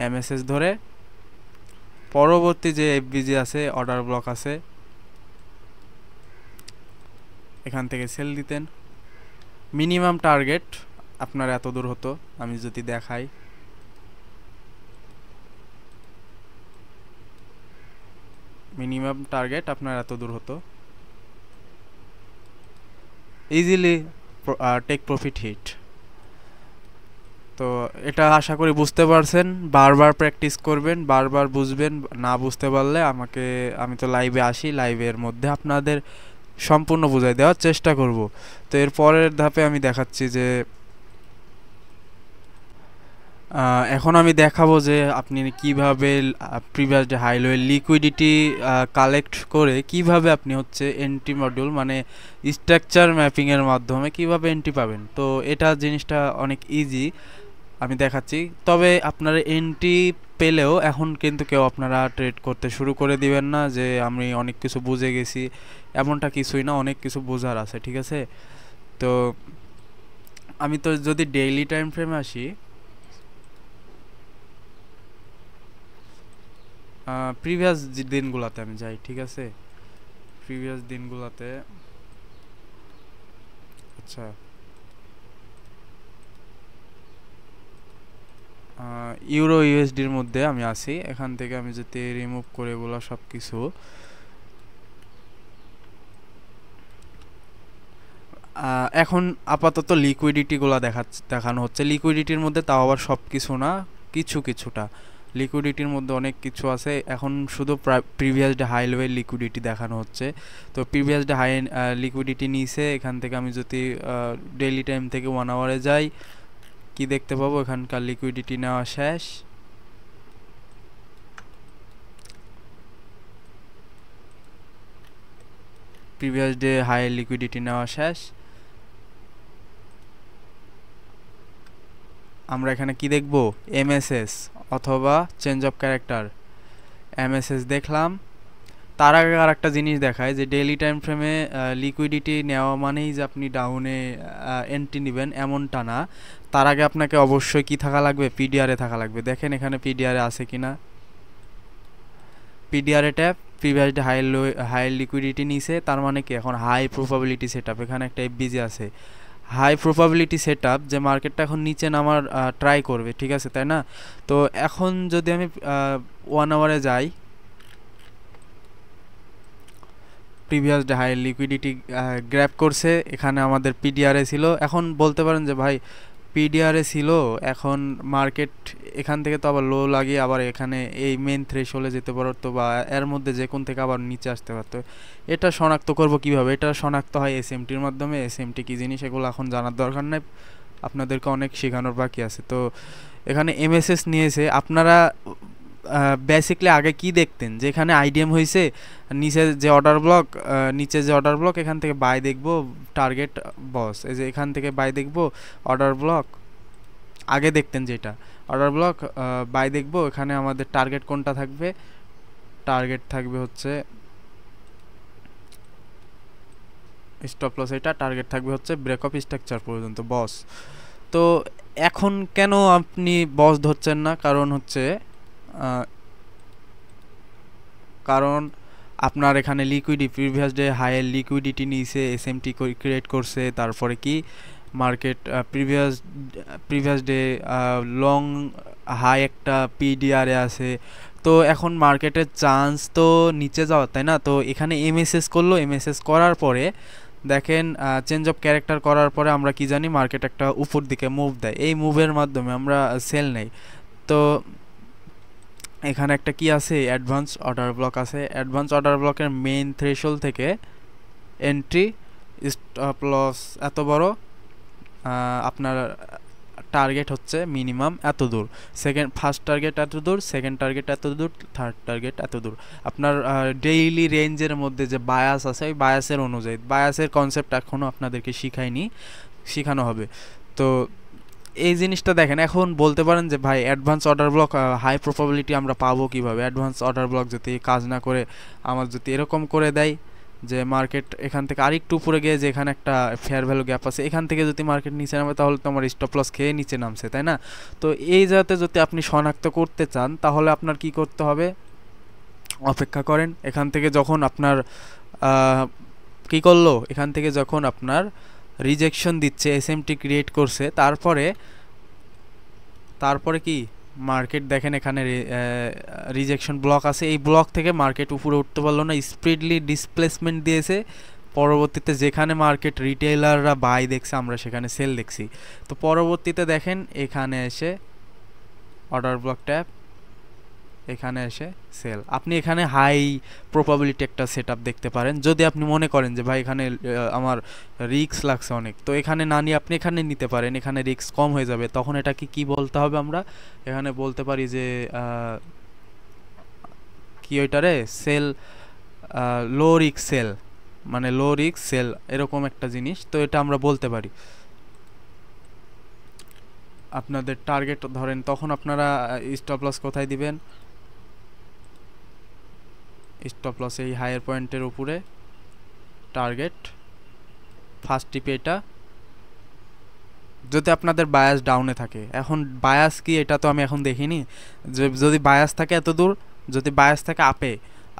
এমএসএস ধরে পরবর্তী যে এফবিজি আছে, অর্ডার ব্লক আছে, এখান থেকে সেল দিতেন। মিনিমাম টার্গেট আপনার এত দূর হতো, আমি যদি দেখাই, মিনিমাম টার্গেট আপনার এত দূর হতো, ইজিলি টেক প্রফিট হিট। তো এটা আশা করি বুঝতে পারছেন, বারবার প্র্যাকটিস করবেন, বারবার বুঝবেন, না বুঝতে পারলে আমি তো লাইভে আসি, লাইভের মধ্যে আপনাদের সম্পূর্ণ বুঝাই দেওয়ার চেষ্টা করব। তো এর পরের ধাপে আমি দেখাচ্ছি যে এখন আমি দেখাবো যে আপনি কিভাবে প্রিভিয়াস ডে হাই লোয়ের লিকুইডিটি কালেক্ট করে কিভাবে আপনি হচ্ছে এন্ট্রি মডিউল মানে স্ট্রাকচার ম্যাপিংয়ের মাধ্যমে কিভাবে এন্ট্রি পাবেন। তো এটা জিনিসটা অনেক ইজি, আমি দেখাচ্ছি। তবে আপনারা এন্ট্রি পেলেও এখন কিন্তু কেউ আপনারা ট্রেড করতে শুরু করে দিবেন না যে আমি অনেক কিছু বুঝে গেছি, এমনটা কিছুই না, অনেক কিছু বোঝার আছে, ঠিক আছে। তো আমি তো যদি ডেইলি টাইম ফ্রেমে আসি, প্রিভিয়াস দিনগুলোতে আমি যাই, ঠিক আছে। প্রিভিয়াস দিনগুলোতে আচ্ছা ইউরো ইউএসডির মধ্যে আমি আছি। এখান থেকে আমি যদি রিমুভ করে এগুলো সব কিছু, এখন আপাতত লিকুইডিটিগুলো দেখানো হচ্ছে। লিকুইডিটির মধ্যে তাও আবার সব কিছু না, কিছুটা লিকুইডিটির মধ্যে অনেক কিছু আছে। এখন শুধু previous day high level liquidity দেখানো হচ্ছে। তো প্রিভিয়াস ডে হাই লিকুইডিটি নিচে, এখান থেকে আমি যদি ডেইলি টাইম থেকে 1 আওয়ারে যাই, কি দেখতে পাবো এখানকার লিকুইডিটি নেওয়া শেষ। প্রিভিয়াস ডে হাই লিকুইডিটি নেওয়া শেষ। আমরা এখানে কি দেখব, এমএসএস অথবা চেঞ্জ অফ ক্যারেক্টার। এমএসএস দেখলাম। তার আগে আর একটা জিনিস দেখায় যে ডেইলি টাইম ফ্রেমে লিকুইডিটি নেওয়া মানেই যে আপনি ডাউনে এন্ট্রি নেবেন এমনটা না। তার আগে আপনাকে অবশ্যই কি থাকা লাগবে, পিডিআরে থাকা লাগবে। দেখেন এখানে পিডিআরে আছে কিনা, পিডিআরে tap, previous day high liquidity নিছে, তার মানে কি এখন হাই প্রবাবিলিটি সেটআপ। এখানে একটা এফবিজি আছে, হাই প্রবাবিলিটি সেটআপ, যে মার্কেটটা এখন নিচে নামার ট্রাই করবে, ঠিক আছে, তাই না। তো এখন যদি আমি 1 আওয়ারে যাই, previous day high liquidity grab করছে, এখানে আমাদের পিডিআরে ছিল। এখন বলতে পারেন যে ভাই পিডিআরে ছিল, এখন মার্কেট এখান থেকে তো আবার লো লাগিয়ে আবার এখানে এই মেন থ্রেশহোল্ডে যেতে পারতো, বা এর মধ্যে যে কোন থেকে আবার নিচে আসতে পারতো। এটা শনাক্ত করব কিভাবে? এটা শনাক্ত হয় এসএমটির মাধ্যমে। এসএমটি কি জিনিস এগুলো এখন জানার দরকার নাই, আপনাদেরকে অনেক শেখানোর বাকি আছে। তো এখানে এমএসএস নিয়েছে। আপনারা বেসিকলি আগে কি দেখতেন, যে এখানে আইডিএম হয়েছে, নিচে যে অর্ডার ব্লক, নিচে যে অর্ডার ব্লক, এখান থেকে বাই দেখব, টার্গেট বস, এই যে এখান থেকে বাই দেখব, অর্ডার ব্লক আগে দেখতেন যেটা অর্ডার ব্লক, বাই দেখব, এখানে আমাদের টার্গেট কোনটা থাকবে, টার্গেট থাকবে হচ্ছে স্টপ লস, এটা টার্গেট থাকবে হচ্ছে ব্রেক অফ স্ট্রাকচার পর্যন্ত বস। তো এখন কেন আপনি বস ধরছেন না, কারণ হচ্ছে কারণ আপনার এখানে প্রিভিয়াস ডে হাইয়ের লিকুইডিটি নিয়েছে, এসএমটি ক্রিয়েট করছে, তারপরে কি market previous day long high একটা পিডিআরে আছে। তো এখন মার্কেটের চান্স তো নিচে যাওয়ার, তাই না। তো এখানে এমএসএস করলো, এমএসএস করার পরে দেখেন চেঞ্জ অফ ক্যারেক্টার করার পরে আমরা কি জানি, মার্কেট একটা উপর দিকে মুভ দেয়, এই মুভের মাধ্যমে আমরা সেল নেই। তো এখানে একটা কি আছে, অ্যাডভান্স অর্ডার ব্লক আছে। অ্যাডভান্স অর্ডার ব্লকের মেইন থ্রেশহোল্ড থেকে এন্ট্রি, স্টপ লস এত বড়, আপনার টার্গেট হচ্ছে মিনিমাম এত দূর, ফার্স্ট টার্গেট এত দূর, সেকেন্ড টার্গেট এত দূর, থার্ড টার্গেট এত দূর। আপনার ডেইলি রেঞ্জের মধ্যে যে বায়াস আছে, ওই বায়াসের অনুযায়ী, বায়াসের কনসেপ্ট এখনও আপনাদেরকে শেখানো হবে। তো এই জিনিসটা দেখেন। এখন বলতে পারেন যে ভাই advance order block high probability আমরা পাবো কিভাবে? অ্যাডভান্স অর্ডার ব্লক যদি কাজ না করে, আমার যদি এরকম করে দেয় যে মার্কেট এখান থেকে আরেকটু উপরে গিয়ে, যে এখানে একটা ফেয়ার ভ্যালু গ্যাপ আছে, এখান থেকে যদি মার্কেট নিচে নামে, তাহলে তো আমার স্টপ লস খেয়ে নিচে নামছে, তাই না। তো এই জায়গাতে যদি আপনি শনাক্ত করতে চান, তাহলে আপনার কি করতে হবে, অপেক্ষা করেন। এখান থেকে যখন আপনার কি করলো, এখান থেকে যখন আপনার রিজেকশন দিচ্ছে, এসএমটি ক্রিয়েট করছে, তারপরে কি মার্কেট দেখেন এখানে রিজেকশন ব্লক আছে, এই ব্লক থেকে মার্কেট উপরে উঠতে পারলো না, স্পিডলি ডিসপ্লেসমেন্ট দিয়েছে। পরবর্তীতে যেখানে মার্কেট রিটেইলাররা বাই দেখছে, আমরা সেখানে সেল দেখছি। তো পরবর্তীতে দেখেন এখানে এসে অর্ডার ব্লক ট্যাপ, এখানে এসে সেল। আপনি এখানে হাই প্রবাবিলিটি একটা সেটআপ দেখতে পারেন। যদি আপনি মনে করেন যে ভাই এখানে আমার রিস্ক লাগছে অনেক, তো এখানে না নিয়ে আপনি এখানে নিতে পারেন, এখানে রিস্ক কম হয়ে যাবে। তখন এটাকে কি বলতে হবে, আমরা এখানে বলতে পারি যে কি ওইটারে সেল, লো রিস্ক সেল, মানে লো রিস্ক সেল এরকম একটা জিনিস। তো এটা আমরা বলতে পারি। আপনাদের টার্গেট ধরেন, তখন আপনারা স্টপ লস কোথায় দিবেন? স্টপ লস এই হায়ার পয়েন্টের উপরে, টার্গেট ফার্স্ট টিপে এটা। যদি আপনাদের বায়াস ডাউনে থাকে, এখন বায়াস কি এটা তো আমি এখন দেখিনি, যে যদি বায়াস থাকে এত দূর, যদি বায়াস থাকে আপে,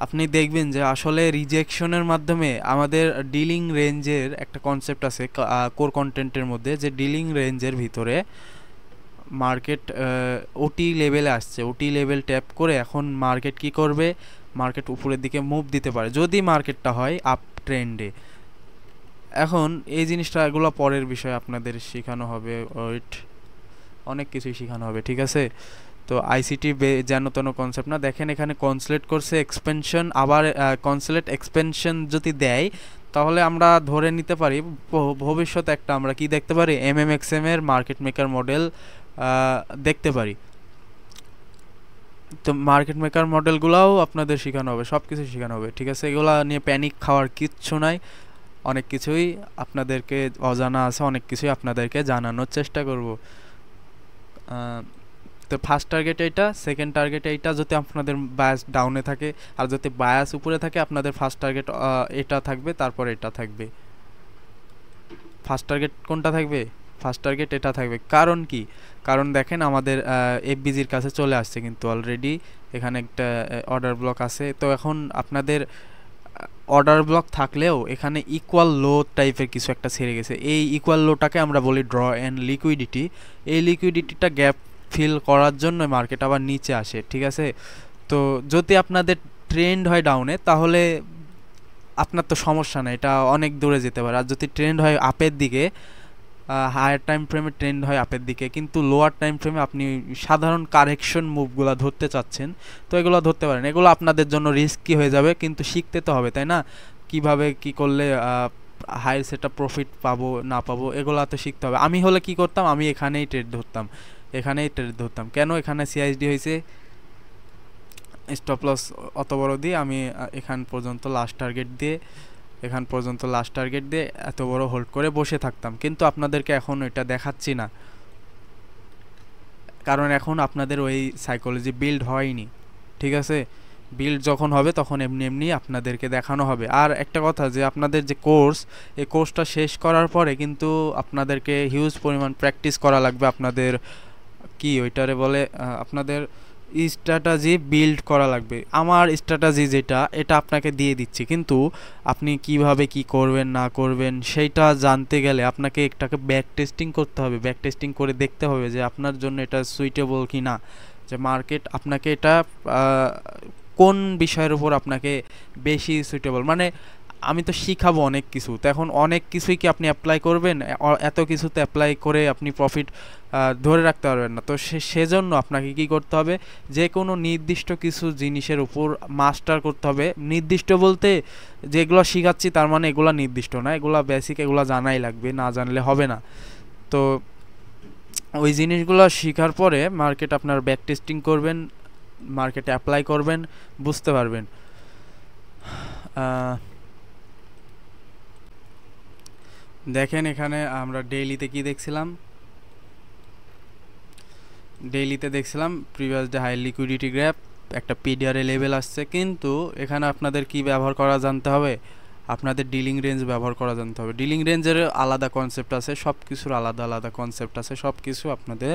আপনি দেখবেন যে আসলে রিজেকশনের মাধ্যমে আমাদের ডিলিং রেঞ্জের একটা কনসেপ্ট আছে কোর কন্টেন্টের মধ্যে, যে ডিলিং রেঞ্জের ভিতরে মার্কেট ওটি লেভেলে আসছে, ওটি লেভেল ট্যাপ করে এখন মার্কেট কি করবে, মার্কেট উপরের দিকে মুভ দিতে পারে যদি মার্কেটটা হয় আপ ট্রেন্ডে। এখন এই জিনিসটা এগুলো পরের বিষয় আপনাদের শেখানো হবে, ওইট অনেক কিছুই শেখানো হবে, ঠিক আছে? তো আইসিটি যেন তেন কনসেপ্ট না। দেখেন এখানে কনসলেট করছে এক্সপেনশন, আবার কনসলেট এক্সপেনশন যদি দেয় তাহলে আমরা ধরে নিতে পারি ভবিষ্যতে একটা আমরা কি দেখতে পারি, এমএমএক্সএম এর মার্কেট মেকার মডেল দেখতে পারি। তো মার্কেট মেকার মডেলগুলোও আপনাদের শেখানো হবে, সব কিছু শেখানো হবে, ঠিক আছে? এগুলো নিয়ে প্যানিক খাওয়ার কিচ্ছু নাই। অনেক কিছুই আপনাদেরকে অজানা আছে, অনেক কিছুই আপনাদেরকে জানানোর চেষ্টা করব। তো ফার্স্ট টার্গেট এইটা, সেকেন্ড টার্গেট এইটা যদি আপনাদের বায়াস ডাউনে থাকে, আর যদি বায়াস উপরে থাকে আপনাদের ফার্স্ট টার্গেট এটা থাকবে, তারপর এটা থাকবে। ফার্স্ট টার্গেট কোনটা থাকবে? ফার্স্ট টার্গেট এটা থাকবে। কারণ কি? কারণ দেখেন আমাদের এফবিজির কাছে চলে আসছে কিন্তু অলরেডি, এখানে একটা অর্ডার ব্লক আছে। তো এখন আপনাদের অর্ডার ব্লক থাকলেও এখানে ইকুয়াল লো টাইপের কিছু একটা ছেড়ে গেছে। এই ইকুয়াল লোটাকে আমরা বলি ড্র অ্যান্ড লিকুইডিটি। এই লিকুইডিটিটা গ্যাপ ফিল করার জন্য মার্কেট আবার নিচে আসে, ঠিক আছে? তো যদি আপনাদের ট্রেন্ড হয় ডাউনে তাহলে আপনার তো সমস্যা নেই, এটা অনেক দূরে যেতে পারে। আর যদি ট্রেন্ড হয় আপের দিকে, হায়ার টাইম ফ্রেমে ট্রেন্ড হয় আপের দিকে, কিন্তু লোয়ার টাইম ফ্রেমে আপনি সাধারণ কারেকশন মুভগুলো ধরতে চাচ্ছেন, তো এগুলো ধরতে পারেন। এগুলো আপনাদের জন্য রিস্কি হয়ে যাবে, কিন্তু শিখতে তো হবে, তাই না? কিভাবে কি করলে হাই সেটা প্রফিট পাবো না পাবো এগুলো তো শিখতে হবে। আমি হলে কি করতাম, আমি এখানেই ট্রেড ধরতাম, এখানেই ট্রেড ধরতাম। কেন? এখানে সিআইএসডি হয়েছে, স্টপ লস অত বড় দিয়ে আমি এখান পর্যন্ত লাস্ট টার্গেট দিয়ে, এখান পর্যন্ত লাস্ট টার্গেট দিয়ে এত বড় হোল্ড করে বসে থাকতাম। কিন্তু আপনাদেরকে এখন এটা দেখাচ্ছি না, কারণ এখন আপনাদের ওই সাইকোলজি বিল্ড হয়নি, ঠিক আছে? বিল্ড যখন হবে তখন এমনি এমনি আপনাদেরকে দেখানো হবে। আর একটা কথা, যে আপনাদের যে কোর্স, এই কোর্সটা শেষ করার পরে কিন্তু আপনাদেরকে হিউজ পরিমাণ প্র্যাকটিস করা লাগবে। আপনাদের কি ওইটারে বলে, আপনাদের স্ট্র্যাটাজি বিল্ড করা লাগবে। আমার স্ট্র্যাটাজি যেটা, এটা আপনাকে দিয়ে দিচ্ছি, কিন্তু আপনি কিভাবে কি করবেন না করবেন সেইটা জানতে গেলে আপনাকে একটাকে ব্যাক টেস্টিং করতে হবে। ব্যাক টেস্টিং করে দেখতে হবে যে আপনার জন্য এটা সুইটেবল কি না, যে মার্কেট আপনাকে এটা কোন বিষয়ের উপর আপনাকে বেশি সুইটেবল। মানে আমি তো শিখাবো অনেক কিছু, তো এখন অনেক কিছুই কি আপনি অ্যাপ্লাই করবেন? এত কিছুতে অ্যাপ্লাই করে আপনি প্রফিট ধরে রাখতে পারবেন না। তো সেজন্য আপনাকে কি করতে হবে, যে কোনো নির্দিষ্ট কিছু জিনিসের উপর মাস্টার করতে হবে। নির্দিষ্ট বলতে যেগুলো শিখাচ্ছি তার মানে এগুলো নির্দিষ্ট না, এগুলো বেসিক, এগুলো জানাই লাগবে, না জানলে হবে না। তো ওই জিনিসগুলো শেখার পরে মার্কেট আপনার ব্যাক টেস্টিং করবেন, মার্কেটে অ্যাপ্লাই করবেন, বুঝতে পারবেন। দেখেন এখানে আমরা ডেইলিতে কি দেখছিলাম, ডেইলিতে দেখছিলাম previous day high liquidity gap, একটা পিডিআর লেভেল আসছে। কিন্তু এখানে আপনাদের কি ব্যবহার করা জানতে হবে, আপনাদের ডিলিং রেঞ্জ ব্যবহার করা জানতে হবে। ডিলিং রেঞ্জের আলাদা কনসেপ্ট আছে, সব কিছুর আলাদা আলাদা কনসেপ্ট আছে, সব কিছু আপনাদের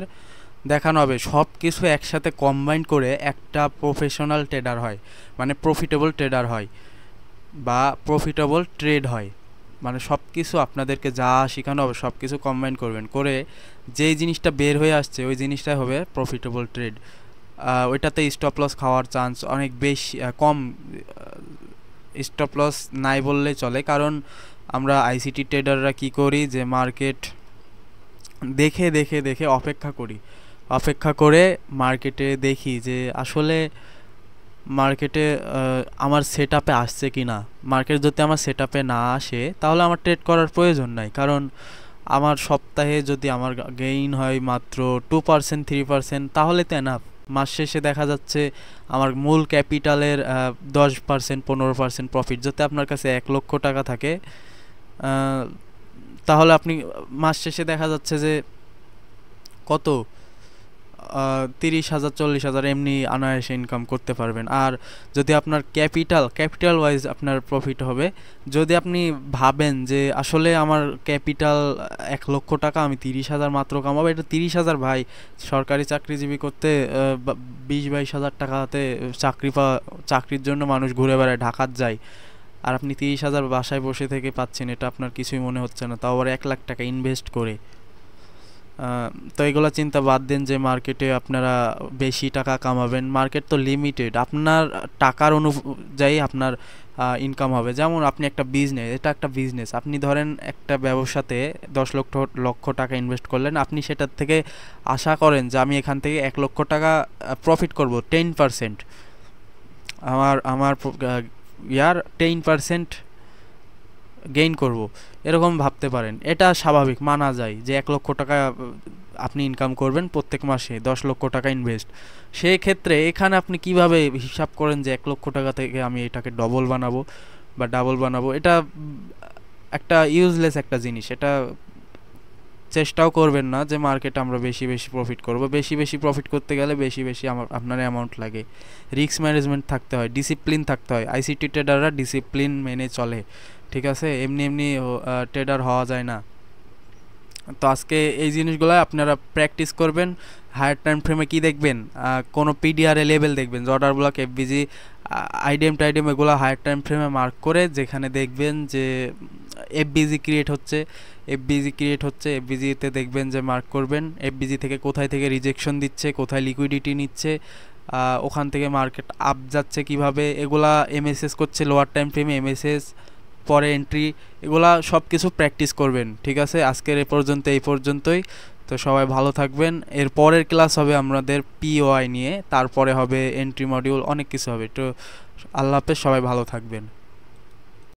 দেখানো হবে। সব কিছু একসাথে কম্বাইন করে একটা প্রফেশনাল ট্রেডার হয়, মানে প্রফিটেবল ট্রেডার হয় বা প্রফিটেবল ট্রেড হয়। মানে সব কিছু আপনাদেরকে যা শেখানো হবে সব কিছু কম্বাইন করবেন, করে যেই জিনিসটা বের হয়ে আসছে ওই জিনিসটাই হবে প্রফিটেবল ট্রেড। ওইটাতে স্টপ লস খাওয়ার চান্স অনেক বেশি কম, স্টপ লস নাই বললেই চলে। কারণ আমরা আইসিটি ট্রেডাররা কি করি, যে মার্কেট দেখে দেখে দেখে অপেক্ষা করি, অপেক্ষা করে মার্কেটে দেখি যে আসলে মার্কেটে আমার সেট আপে আসছে কি না। মার্কেট যদি আমার সেট আপে না আসে তাহলে আমার ট্রেড করার প্রয়োজন নাই, কারণ আমার সপ্তাহে যদি আমার গেইন হয় মাত্র 2% 3%, তাহলে তো এনাফ। মাস শেষে দেখা যাচ্ছে আমার মূল ক্যাপিটালের 10% 15% প্রফিট। যদি আপনার কাছে 1 লক্ষ টাকা থাকে, তাহলে আপনি মাস শেষে দেখা যাচ্ছে যে কত 30,000 40,000 এমনি অনায়াসে ইনকাম করতে পারবেন। আর যদি আপনার ক্যাপিটাল ওয়াইজ আপনার প্রফিট হবে। যদি আপনি ভাবেন যে আসলে আমার ক্যাপিটাল 1 লক্ষ টাকা, আমি 30,000 মাত্র কামাবো, এটা 30,000 ভাই সরকারি চাকরিজীবী করতে 20-22 হাজার টাকাতে চাকরির জন্য মানুষ ঘুরে বেড়ায়, ঢাকাত যায়। আর আপনি 30,000 বাসায় বসে থেকে পাচ্ছেন, এটা আপনার কিছুই মনে হচ্ছে না, তাও আবার 1 লাখ টাকা ইনভেস্ট করে। তো এগুলো চিন্তা বাদ দেন যে মার্কেটে আপনারা বেশি টাকা কামাবেন। মার্কেট তো লিমিটেড, আপনার টাকার অনুযায়ী আপনার ইনকাম হবে। যেমন আপনি একটা বিজনেস, আপনি ধরেন একটা ব্যবসাতে 10 লক্ষ টাকা ইনভেস্ট করলেন, আপনি সেটার থেকে আশা করেন যে আমি এখান থেকে 1 লক্ষ টাকা প্রফিট করব 10%, আমার 10% গেইন করব, এরকম ভাবতে পারেন। এটা স্বাভাবিক, মানা যায় যে 1 লক্ষ টাকা আপনি ইনকাম করবেন প্রত্যেক মাসে, 10 লক্ষ টাকা ইনভেস্ট। সেই ক্ষেত্রে এখানে আপনি কিভাবে হিসাব করেন যে 1 লক্ষ টাকা থেকে আমি এটাকে ডাবল বানাবো, এটা একটা ইউজলেস একটা জিনিস। এটা চেষ্টাও করবেন না যে মার্কেটে আমরা বেশি প্রফিট করব। বেশি প্রফিট করতে গেলে বেশি আপনার অ্যামাউন্ট লাগে, রিস্ক ম্যানেজমেন্ট থাকতে হয়, ডিসিপ্লিন থাকতে হয়। আইসিটি ট্রেডাররা ডিসিপ্লিন মেনে চলে, ঠিক আছে? এমনি ট্রেডার হওয়া যায় না। তো আজকে এই জিনিসগুলো আপনারা প্র্যাকটিস করবেন। হায়ার টাইম ফ্রেমে কি দেখবেন, কোনো পিডিআরএ লেভেল দেখবেন, অর্ডার ব্লক, এফবিজি, আইডিএম এগুলো হায়ার টাইম ফ্রেমে মার্ক করে, যেখানে দেখবেন যে এফবিজি ক্রিয়েট হচ্ছে, এফবিজিতে দেখবেন যে মার্ক করবেন এফবিজি থেকে কোথায় থেকে রিজেকশন দিচ্ছে, কোথায় লিকুইডিটি নিচ্ছে, ওখান থেকে মার্কেট আপ যাচ্ছে কিভাবে, এগুলা এমএসএস করছে লোয়ার টাইম ফ্রেমে, এমএসএস পরে এন্ট্রি, এগুলা সব কিছু প্র্যাকটিস করবেন, ঠিক আছে? আজকের এই পর্যন্তই। তো সবাই ভালো থাকবেন। এর পরের ক্লাস হবে আমাদের পিওআই নিয়ে, তারপরে হবে এন্ট্রি মডিউল, অনেক কিছু হবে। তো আল্লাহ হাফেজ, সবাই ভালো থাকবেন।